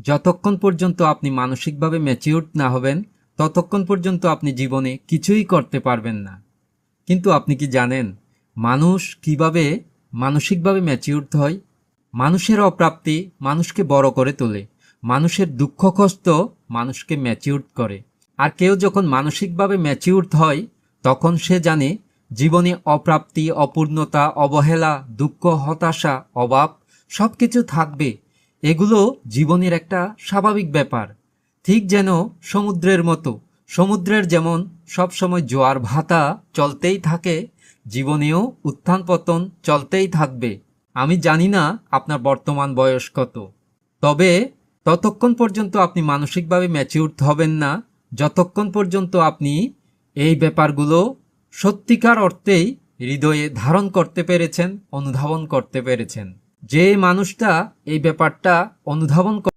যতক্ষণ পর্যন্ত আপনি মানসিকভাবে ম্যাচিউরড না হবেন ততক্ষণ পর্যন্ত আপনি জীবনে কিছুই করতে পারবেন না। কিন্তু আপনি কি জানেন মানুষ কিভাবে মানসিকভাবে ম্যাচিউরড হয়? মানুষের অপ্রাপ্তি মানুষকে বড় করে তোলে, মানুষের দুঃখ কষ্ট মানুষকে ম্যাচিউরড করে। আর কেউ যখন মানসিকভাবে ম্যাচিউরড হয় তখন সে জানে জীবনে অপ্রাপ্তি, অপূর্ণতা, অবহেলা, দুঃখ, হতাশা, অভাব সব কিছু থাকবে। এগুলো জীবনের একটা স্বাভাবিক ব্যাপার। ঠিক যেন সমুদ্রের মতো, সমুদ্রের যেমন সবসময় জোয়ার ভাটা চলতেই থাকে, জীবনেও উত্থান পতন চলতেই থাকবে। আমি জানি না আপনার বর্তমান বয়স কত, তবে ততক্ষণ পর্যন্ত আপনি মানসিকভাবে ম্যাচিউরড হবেন না যতক্ষণ পর্যন্ত আপনি এই ব্যাপারগুলো সত্যিকার অর্থেই হৃদয়ে ধারণ করতে পেরেছেন, অনুধাবন করতে পেরেছেন। যে মানুষটা এই ব্যাপারটা অনুধাবন